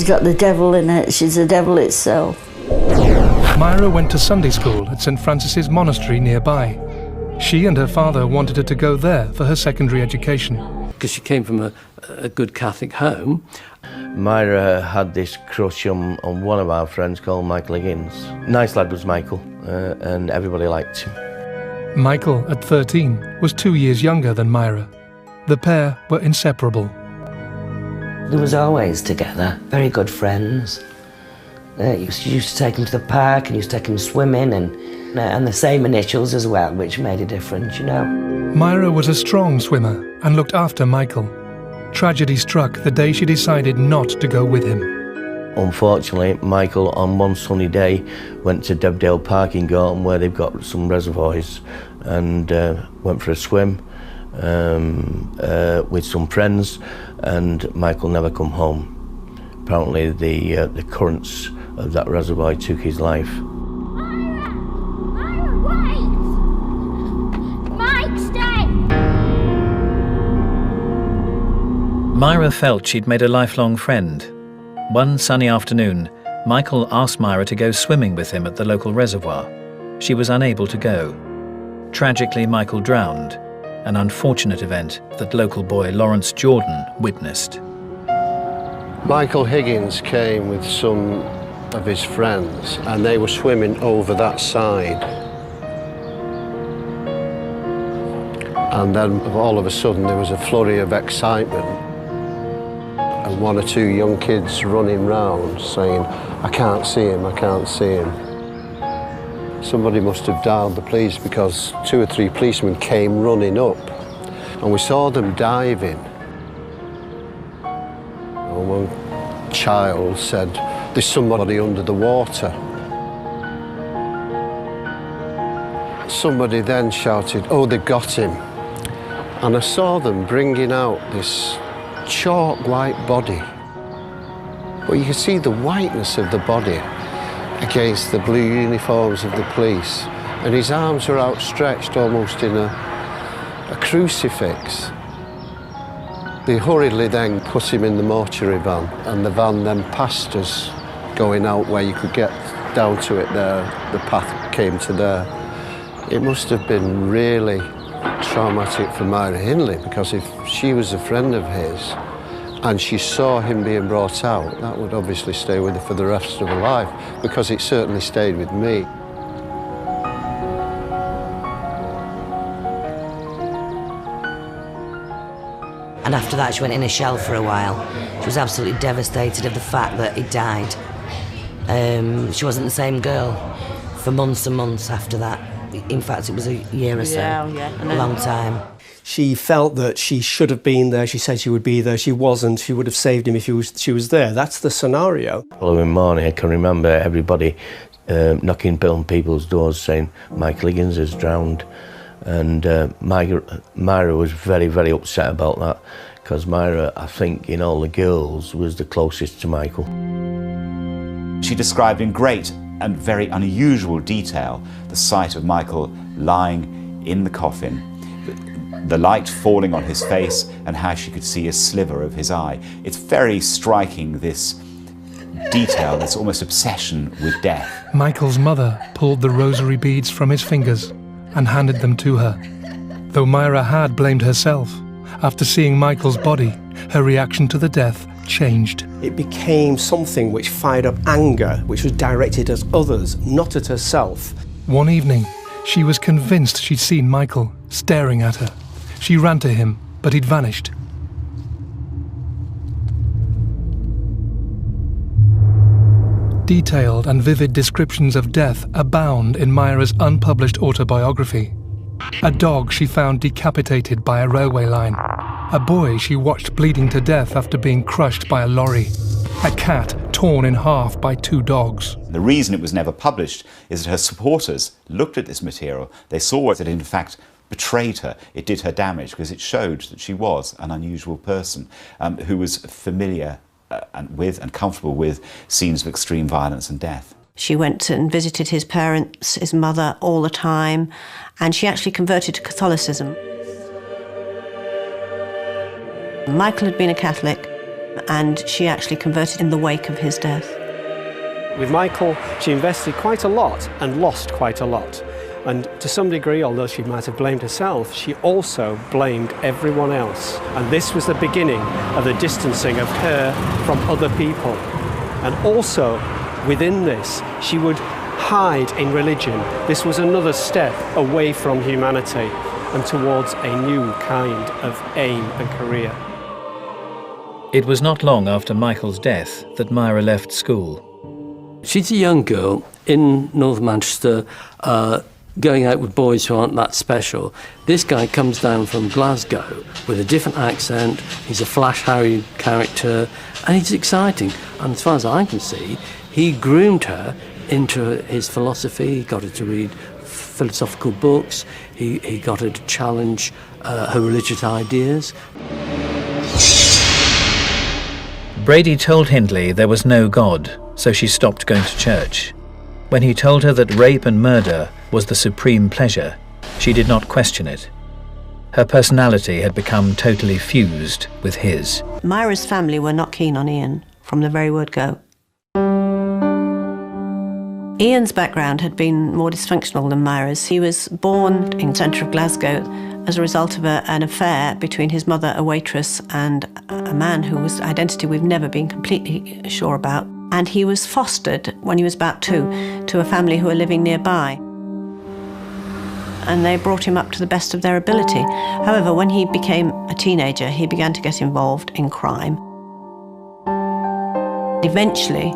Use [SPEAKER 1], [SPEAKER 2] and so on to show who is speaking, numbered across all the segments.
[SPEAKER 1] She's got the devil in it. She's the devil itself.
[SPEAKER 2] Myra went to Sunday school at St. Francis's Monastery nearby. She and her father wanted her to go there for her secondary education.
[SPEAKER 3] Because she came from a good Catholic home.
[SPEAKER 4] Myra had this crush on one of our friends called Michael Higgins. Nice lad was Michael, and everybody liked him.
[SPEAKER 2] Michael, at 13, was 2 years younger than Myra. The pair were inseparable.
[SPEAKER 5] They was always together, very good friends. Used to take him to the park and used to take him swimming and the same initials as well, which made a difference, you know.
[SPEAKER 2] Myra was a strong swimmer and looked after Michael. Tragedy struck the day she decided not to go with him.
[SPEAKER 4] Unfortunately, Michael, on one sunny day, went to 𝗬𝗏𝗱𝗏𝗏 Park in Gorton, where they've got some reservoirs, and went for a swim with some friends, and Michael never come home. Apparently, the currents of that reservoir took his life.
[SPEAKER 6] Myra, wait! Mike, stay!
[SPEAKER 7] Myra felt she'd made a lifelong friend. One sunny afternoon, Michael asked Myra to go swimming with him at the local reservoir. She was unable to go. Tragically, Michael drowned, an unfortunate event that local boy Lawrence Jordan witnessed.
[SPEAKER 8] Michael Higgins came with some of his friends and they were swimming over that side. And then all of a sudden there was a flurry of excitement and one or two young kids running round saying, "I can't see him, I can't see him." Somebody must have dialed the police because 2 or 3 policemen came running up and we saw them diving. One child said, "There's somebody under the water." Somebody then shouted, "Oh, they got him." And I saw them bringing out this chalk white body. But you could see the whiteness of the body against the blue uniforms of the police. And his arms were outstretched almost in a crucifix. They hurriedly then put him in the mortuary van, and the van then passed us going out where you could get down to it there. The path came to there. It must have been really traumatic for Myra Hindley, because if she was a friend of his and she saw him being brought out, that would obviously stay with her for the rest of her life, because it certainly stayed with me.
[SPEAKER 5] And after that, she went in a shell for a while. She was absolutely devastated of the fact that he died. She wasn't the same girl for months and months after that. In fact, it was a year or so, a long time.
[SPEAKER 9] She felt that she should have been there. She said she would be there. She wasn't. She would have saved him if she was there. That's the scenario.
[SPEAKER 4] The following morning, I can remember everybody knocking on people's doors saying, "Michael Higgins has drowned." And Myra was very, very upset about that, because Myra, I think, in all the girls, was the closest to Michael.
[SPEAKER 10] She described in great and very unusual detail the sight of Michael lying in the coffin, the light falling on his face, and how she could see a sliver of his eye. It's very striking, this detail, this almost obsession with death.
[SPEAKER 2] Michael's mother pulled the rosary beads from his fingers and handed them to her. Though Myra had blamed herself, after seeing Michael's body, her reaction to the death changed.
[SPEAKER 9] It became something which fired up anger, which was directed at others, not at herself.
[SPEAKER 2] One evening, she was convinced she'd seen Michael staring at her. She ran to him, but he'd vanished. Detailed and vivid descriptions of death abound in Myra's unpublished autobiography. A dog she found decapitated by a railway line. A boy she watched bleeding to death after being crushed by a lorry. A cat torn in half by 2 dogs.
[SPEAKER 10] The reason it was never published is that her supporters looked at this material. They saw that it in fact betrayed her. It did her damage because it showed that she was an unusual person who was familiar and comfortable with scenes of extreme violence and death.
[SPEAKER 11] She went and visited his parents, his mother, all the time, and she actually converted to Catholicism. Michael had been a Catholic, and she actually converted in the wake of his death.
[SPEAKER 9] With Michael, she invested quite a lot and lost quite a lot. And to some degree, although she might have blamed herself, she also blamed everyone else. And this was the beginning of the distancing of her from other people. And also, within this, she would hide in religion. This was another step away from humanity and towards a new kind of aim and career.
[SPEAKER 7] It was not long after Michael's death that Myra left school.
[SPEAKER 3] She's a young girl in North Manchester, going out with boys who aren't that special. This guy comes down from Glasgow with a different accent. He's a flash Harry character, and he's exciting. And as far as I can see, he groomed her into his philosophy. He got her to read philosophical books. He got her to challenge her religious ideas.
[SPEAKER 7] Brady told Hindley there was no God, so she stopped going to church. When he told her that rape and murder was the supreme pleasure, she did not question it. Her personality had become totally fused with his.
[SPEAKER 11] Myra's family were not keen on Ian from the very word go. Ian's background had been more dysfunctional than Myra's. He was born in the centre of Glasgow as a result of an affair between his mother, a waitress, and a man whose identity we've never been completely sure about. And he was fostered when he was about 2 to a family who were living nearby. And they brought him up to the best of their ability. However, when he became a teenager, he began to get involved in crime. Eventually,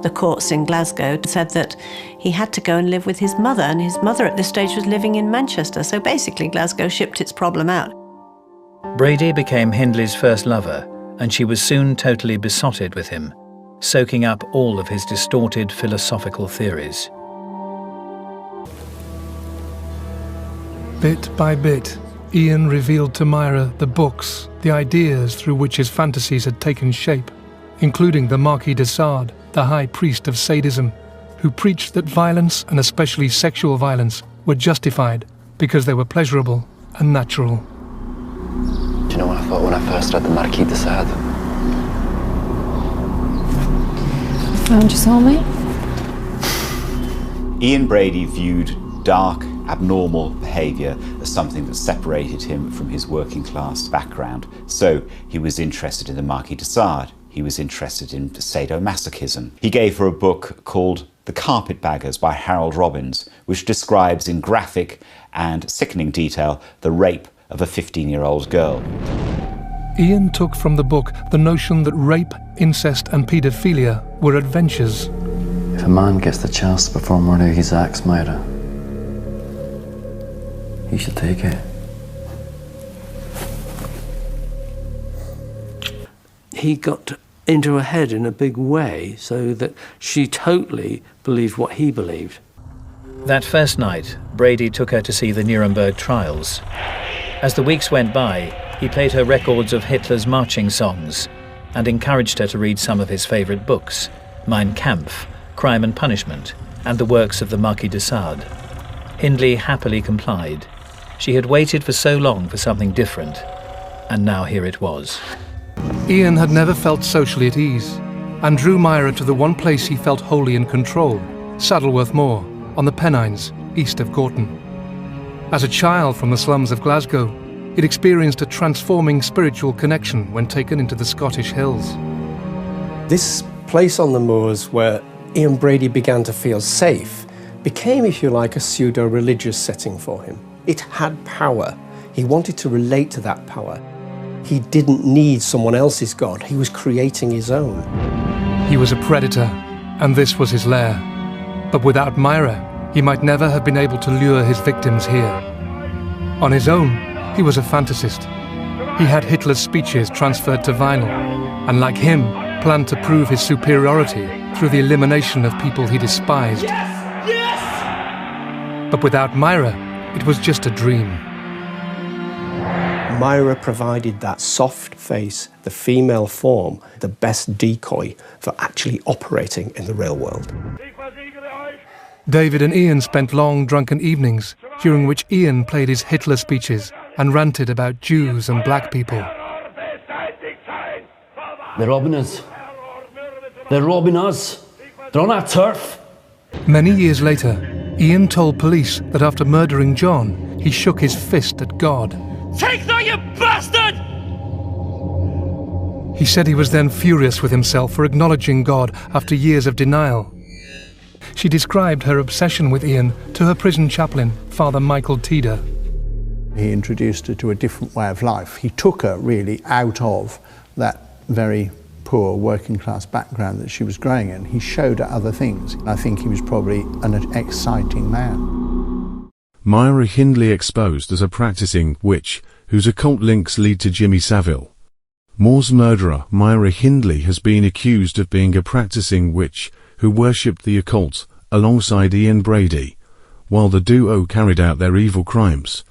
[SPEAKER 11] the courts in Glasgow said that he had to go and live with his mother, and his mother at this stage was living in Manchester. So basically, Glasgow shipped its problem out.
[SPEAKER 7] Brady became Hindley's first lover, and she was soon totally besotted with him, soaking up all of his distorted philosophical theories.
[SPEAKER 2] Bit by bit, Ian revealed to Myra the books, the ideas through which his fantasies had taken shape, including the Marquis de Sade, the high priest of sadism, who preached that violence, and especially sexual violence, were justified because they were pleasurable and natural.
[SPEAKER 6] Do you know what I thought when I first read the Marquis de Sade?
[SPEAKER 12] Found your soulmate?
[SPEAKER 10] Ian Brady viewed dark, abnormal behaviour as something that separated him from his working class background. So he was interested in the Marquis de Sade. He was interested in sadomasochism. He gave her a book called The Carpetbaggers by Harold Robbins, which describes in graphic and sickening detail the rape of a 15-year-old girl.
[SPEAKER 2] Ian took from the book the notion that rape, incest and paedophilia were adventures.
[SPEAKER 6] If a man gets the chance to perform one of his acts, Myra, he should take it.
[SPEAKER 3] He got into her head in a big way so that she totally believed what he believed.
[SPEAKER 7] That first night, Brady took her to see the Nuremberg trials. As the weeks went by, he played her records of Hitler's marching songs and encouraged her to read some of his favourite books, Mein Kampf, Crime and Punishment, and the works of the Marquis de Sade. Hindley happily complied. She had waited for so long for something different, and now here it was.
[SPEAKER 2] Ian had never felt socially at ease, and drew Myra to the one place he felt wholly in control, Saddleworth Moor, on the Pennines, east of Gorton. As a child from the slums of Glasgow, he'd experienced a transforming spiritual connection when taken into the Scottish hills.
[SPEAKER 9] This place on the moors where Ian Brady began to feel safe became, if you like, a pseudo-religious setting for him. It had power. He wanted to relate to that power. He didn't need someone else's God. He was creating his own.
[SPEAKER 2] He was a predator, and this was his lair. But without Myra, he might never have been able to lure his victims here. On his own, he was a fantasist. He had Hitler's speeches transferred to vinyl, and like him, planned to prove his superiority through the elimination of people he despised.
[SPEAKER 13] Yes! Yes!
[SPEAKER 2] But without Myra, it was just a dream.
[SPEAKER 9] Myra provided that soft face, the female form, the best decoy for actually operating in the real world.
[SPEAKER 2] David and Ian spent long drunken evenings, during which Ian played his Hitler speeches and ranted about Jews and black people.
[SPEAKER 14] They're robbing us. They're robbing us. They're on our turf.
[SPEAKER 2] Many years later, Ian told police that after murdering John, he shook his fist at God.
[SPEAKER 13] Take that, you bastard!
[SPEAKER 2] He said he was then furious with himself for acknowledging God after years of denial. She described her obsession with Ian to her prison chaplain, Father Michael Teeder.
[SPEAKER 15] He introduced her to a different way of life. He took her really out of that very poor working class background that she was growing in. He showed her other things. I think he was probably an exciting man.
[SPEAKER 16] Myra Hindley exposed as a practicing witch whose occult links lead to Jimmy Savile. Moore's murderer, Myra Hindley, has been accused of being a practicing witch who worshipped the occult alongside Ian Brady, while the duo carried out their evil crimes.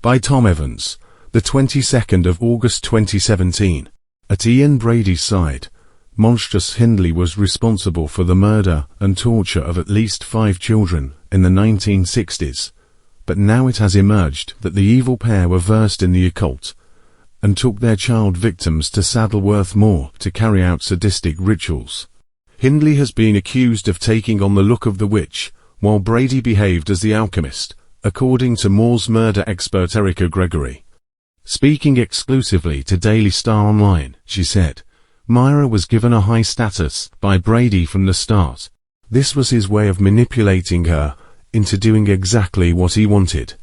[SPEAKER 16] By Tom Evans, the 22nd of August 2017. At Ian Brady's side, monstrous Hindley was responsible for the murder and torture of at least 5 children in the 1960s, but now it has emerged that the evil pair were versed in the occult and took their child victims to 𝗧𝗿𝗆𝗆𝗆𝗏 to carry out sadistic rituals. Hindley has been accused of taking on the look of the witch, while Brady behaved as the alchemist, according to Moore's murder expert Erica Gregory. Speaking exclusively to Daily Star Online, she said, Myra was given a high status by Brady from the start. This was his way of manipulating her into doing exactly what he wanted.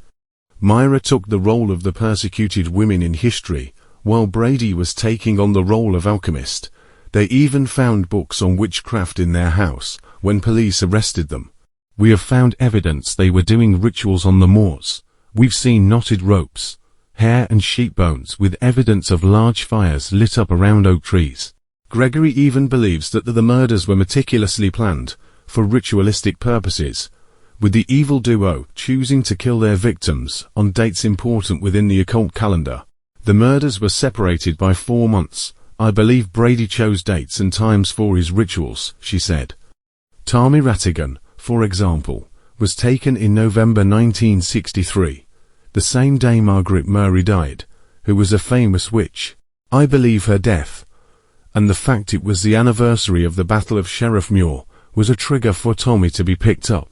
[SPEAKER 16] Myra took the role of the persecuted women in history, while Brady was taking on the role of alchemist. They even found books on witchcraft in their house when police arrested them. We have found evidence they were doing rituals on the moors. We've seen knotted ropes, hair and sheep bones with evidence of large fires lit up around oak trees. Gregory even believes that the murders were meticulously planned for ritualistic purposes, with the evil duo choosing to kill their victims on dates important within the occult calendar. The murders were separated by 4 months. I believe Brady chose dates and times for his rituals, she said. Tommy Rattigan, for example, was taken in November 1963. The same day Margaret Murray died, who was a famous witch. I believe her death, and the fact it was the anniversary of the Battle of 𝗧𝗍𝗆𝗆𝗆 was a trigger for Tommy to be picked up.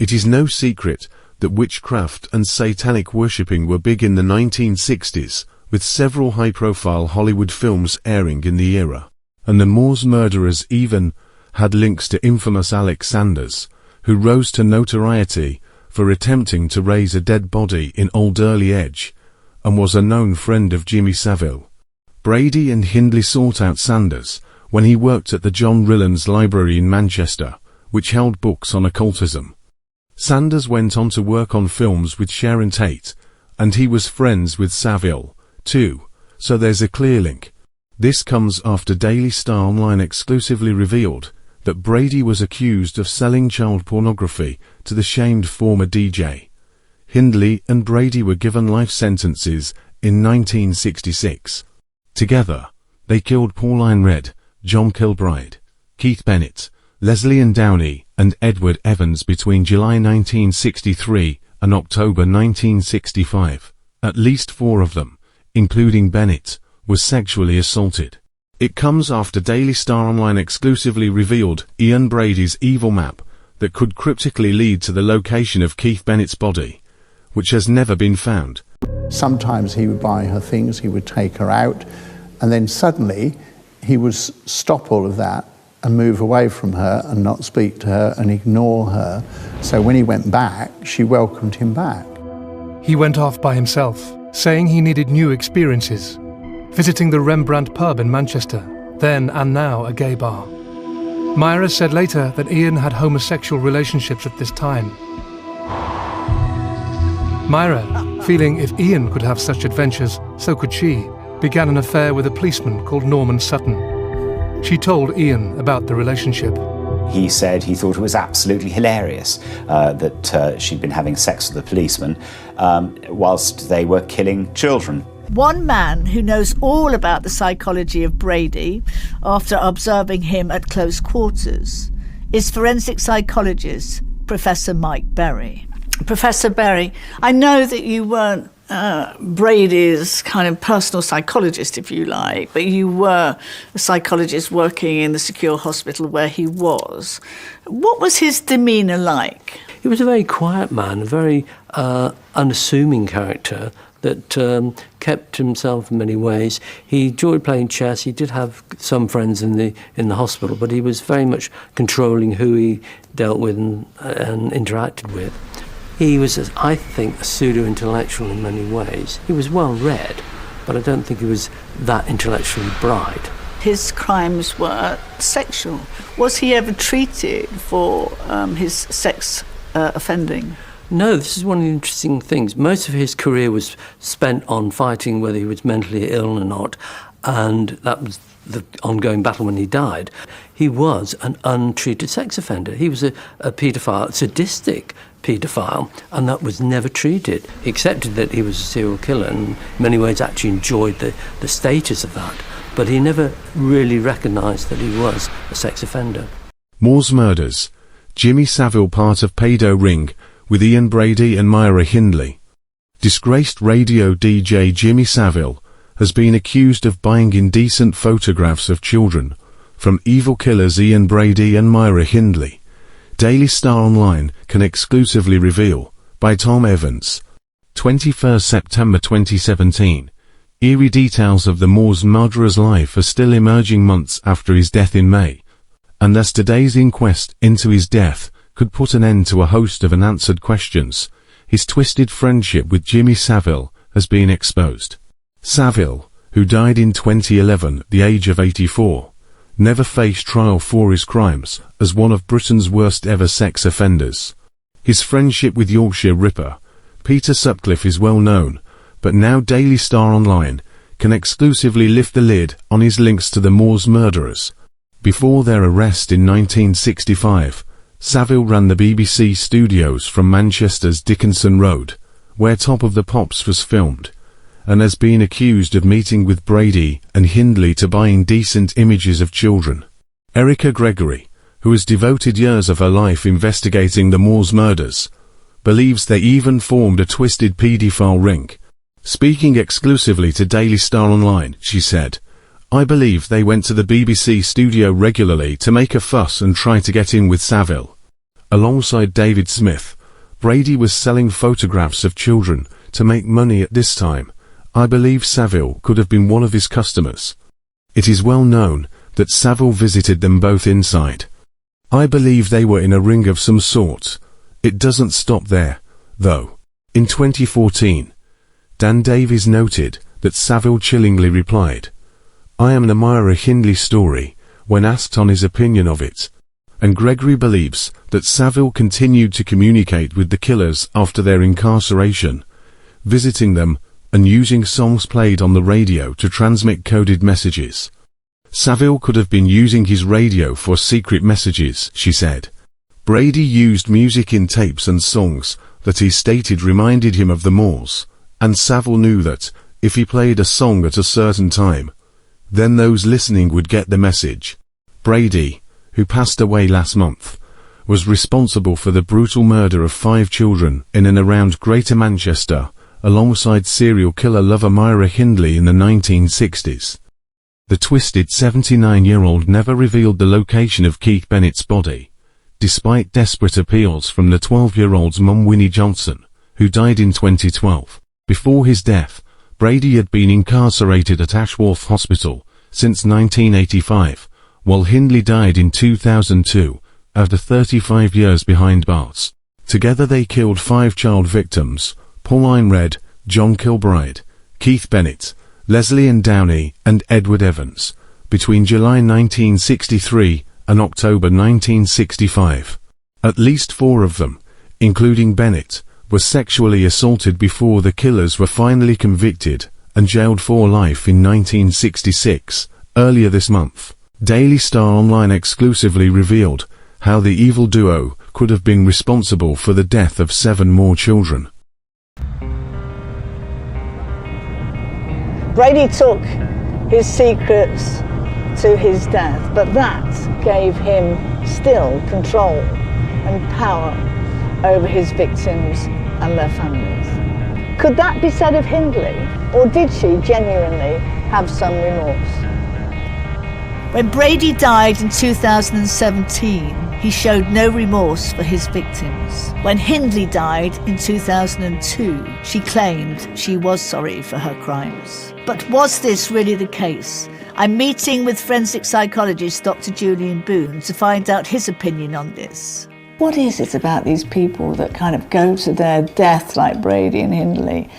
[SPEAKER 16] It is no secret that witchcraft and satanic worshipping were big in the 1960s, with several high-profile Hollywood films airing in the era, and the Moore's murderers even had links to infamous Alex Sanders, who rose to notoriety for attempting to raise a dead body in Old Early Edge, and was a known friend of Jimmy Savile. Brady and Hindley sought out Sanders when he worked at the John Rillan's Library in Manchester, which held books on occultism. Sanders went on to work on films with Sharon Tate, and he was friends with Savile, too, so there's a clear link. This comes after Daily Star Online exclusively revealed that Brady was accused of selling child pornography to the shamed former DJ. Hindley and Brady were given life sentences in 1966. Together, they killed Pauline Red, John Kilbride, Keith Bennett, Leslie Ann Downey, and Edward Evans between July 1963 and October 1965. At least 4 of them, including Bennett, were sexually assaulted. It comes after Daily Star Online exclusively revealed Ian Brady's evil map that could cryptically lead to the location of Keith Bennett's body, which has never been found.
[SPEAKER 15] Sometimes he would buy her things, he would take her out, and then suddenly he would stop all of that and move away from her and not speak to her and ignore her. So when he went back, she welcomed him back.
[SPEAKER 2] He went off by himself, saying he needed new experiences, visiting the Rembrandt pub in Manchester, then and now a gay bar. Myra said later that Ian had homosexual relationships at this time. Myra, feeling if Ian could have such adventures, so could she, began an affair with a policeman called Norman Sutton. She told Ian about the relationship.
[SPEAKER 10] He said he thought it was absolutely hilarious that she'd been having sex with the policeman whilst they were killing children.
[SPEAKER 17] One man who knows all about the psychology of Brady, after observing him at close quarters, is forensic psychologist Professor Mike Berry. Professor Berry, I know that you weren't Brady's kind of personal psychologist, if you like, but you were a psychologist working in the secure hospital where he was. What was his demeanour like?
[SPEAKER 3] He was a very quiet man, a very unassuming character that kept himself in many ways. He enjoyed playing chess. He did have some friends in the hospital, but he was very much controlling who he dealt with and interacted with. He was, I think, a pseudo-intellectual in many ways. He was well-read, but I don't think he was that intellectually bright.
[SPEAKER 17] His crimes were sexual. Was he ever treated for his sex offending?
[SPEAKER 3] No, this is one of the interesting things. Most of his career was spent on fighting whether he was mentally ill or not, and that was the ongoing battle when he died. He was an untreated sex offender. He was a paedophile, sadistic paedophile, and that was never treated. He accepted that he was a serial killer and in many ways actually enjoyed the status of that, but he never really recognised that he was a sex offender.
[SPEAKER 16] Moore's murders. Jimmy Savile part of pedo ring with Ian Brady and Myra Hindley. Disgraced radio DJ Jimmy Savile has been accused of buying indecent photographs of children from evil killers Ian Brady and Myra Hindley. Daily Star Online can exclusively reveal, by Tom Evans, 21 September 2017. Eerie details of the Moore's murderer's life are still emerging months after his death in May. Unless today's inquest into his death could put an end to a host of unanswered questions, his twisted friendship with Jimmy Savile has been exposed. Savile, who died in 2011 at the age of 84, never faced trial for his crimes as one of Britain's worst ever sex offenders. His friendship with Yorkshire Ripper Peter Sutcliffe is well known, but now Daily Star Online can exclusively lift the lid on his links to the Moore's murderers. Before their arrest in 1965, Savile ran the BBC studios from Manchester's Dickinson Road, where Top of the Pops was filmed, and has been accused of meeting with Brady and Hindley to buy indecent images of children. Erica Gregory, who has devoted years of her life investigating the Moore's murders, believes they even formed a twisted paedophile ring. Speaking exclusively to Daily Star Online, she said, "I believe they went to the BBC studio regularly to make a fuss and try to get in with Savile." Alongside David Smith, Brady was selling photographs of children to make money at this time. I believe Savile could have been one of his customers. It is well known that Savile visited them both inside. I believe they were in a ring of some sort. It doesn't stop there, though. In 2014, Dan Davies noted that Savile chillingly replied, "I am the Myra Hindley story," when asked on his opinion of it. And Gregory believes that Savile continued to communicate with the killers after their incarceration, visiting them and using songs played on the radio to transmit coded messages. Savile could have been using his radio for secret messages, she said. Brady used music in tapes and songs that he stated reminded him of the Moors, and Savile knew that, if he played a song at a certain time, then those listening would get the message. Brady, who passed away last month, was responsible for the brutal murder of 5 children in and around Greater Manchester, alongside serial killer lover Myra Hindley in the 1960s. The twisted 79-year-old never revealed the location of Keith Bennett's body, despite desperate appeals from the 12-year-old's mum Winnie Johnson, who died in 2012. Before his death, Brady had been incarcerated at Ashworth Hospital since 1985, while Hindley died in 2002, after 35 years behind bars. Together they killed 5 child victims: Pauline Red, John Kilbride, Keith Bennett, Leslie Ann Downey, and Edward Evans, between July 1963 and October 1965. At least 4 of them, including Bennett, were sexually assaulted before the killers were finally convicted and jailed for life in 1966. Earlier this month, Daily Star Online exclusively revealed how the evil duo could have been responsible for the death of 7 more children.
[SPEAKER 17] Brady took his secrets to his death, but that gave him still control and power over his victims and their families. Could that be said of Hindley, or did she genuinely have some remorse? When Brady died in 2017, he showed no remorse for his victims. When Hindley died in 2002, she claimed she was sorry for her crimes. But was this really the case? I'm meeting with forensic psychologist Dr. Julian Boone to find out his opinion on this. What is it about these people that kind of go to their death, like Brady and Hindley,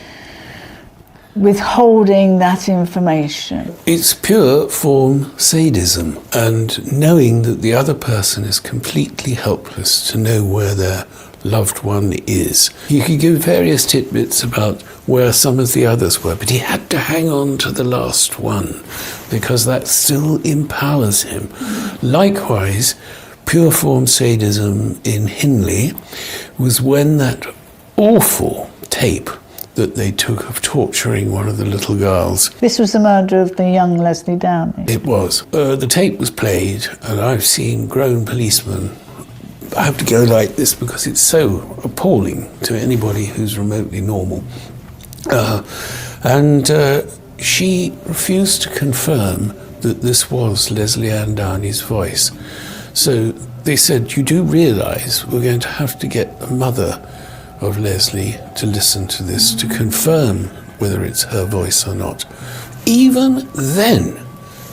[SPEAKER 17] withholding that information?
[SPEAKER 18] It's pure form sadism, and knowing that the other person is completely helpless to know where their loved one is. You could give various tidbits about where some of the others were, but he had to hang on to the last one because that still empowers him. Likewise, pure form sadism in Hindley was when that awful tape that they took of torturing one of the little girls.
[SPEAKER 17] This was the murder of the young Leslie Downey.
[SPEAKER 18] It was. The tape was played, and I've seen grown policemen. I have to go like this because it's so appalling to anybody who's remotely normal. She refused to confirm that this was Leslie Ann Downey's voice. So they said, you do realise we're going to have to get the mother of Leslie to listen to this to confirm whether it's her voice or not. Even then,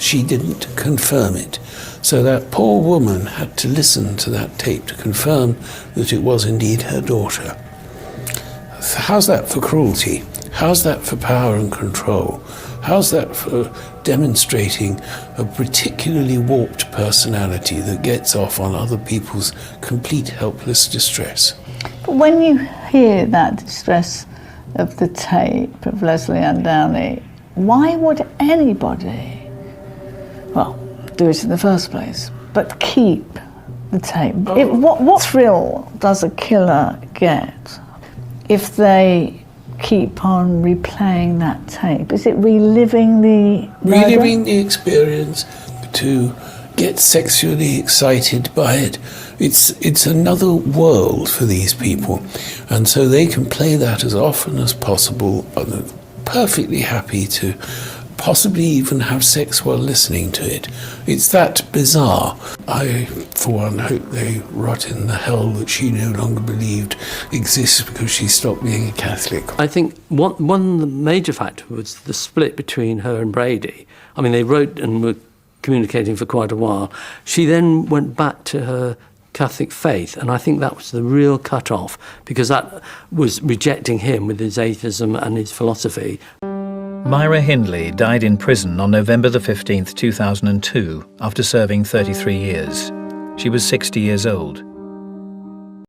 [SPEAKER 18] she didn't confirm it. So that poor woman had to listen to that tape to confirm that it was indeed her daughter. How's that for cruelty? How's that for power and control? How's that for demonstrating a particularly warped personality that gets off on other people's complete helpless distress?
[SPEAKER 17] But when you hear that distress of the tape of Leslie Ann Downey, why would anybody, well, do it in the first place, but keep the tape? What thrill does a killer get if they keep on replaying that tape? Is it reliving the murder?
[SPEAKER 18] Reliving the experience, to get sexually excited by it. It's another world for these people, and so they can play that as often as possible, perfectly happy to possibly even have sex while listening to it. It's that bizarre. I, for one, hope they rot in the hell that she no longer believed exists because she stopped being a Catholic.
[SPEAKER 3] I think one major factor was the split between her and Brady. I mean, they wrote and were communicating for quite a while. She then went back to her Catholic faith, and I think that was the real cut-off, because that was rejecting him with his atheism and his philosophy.
[SPEAKER 7] Myra Hindley died in prison on November the 15th, 2002, after serving 33 years. She was 60 years old.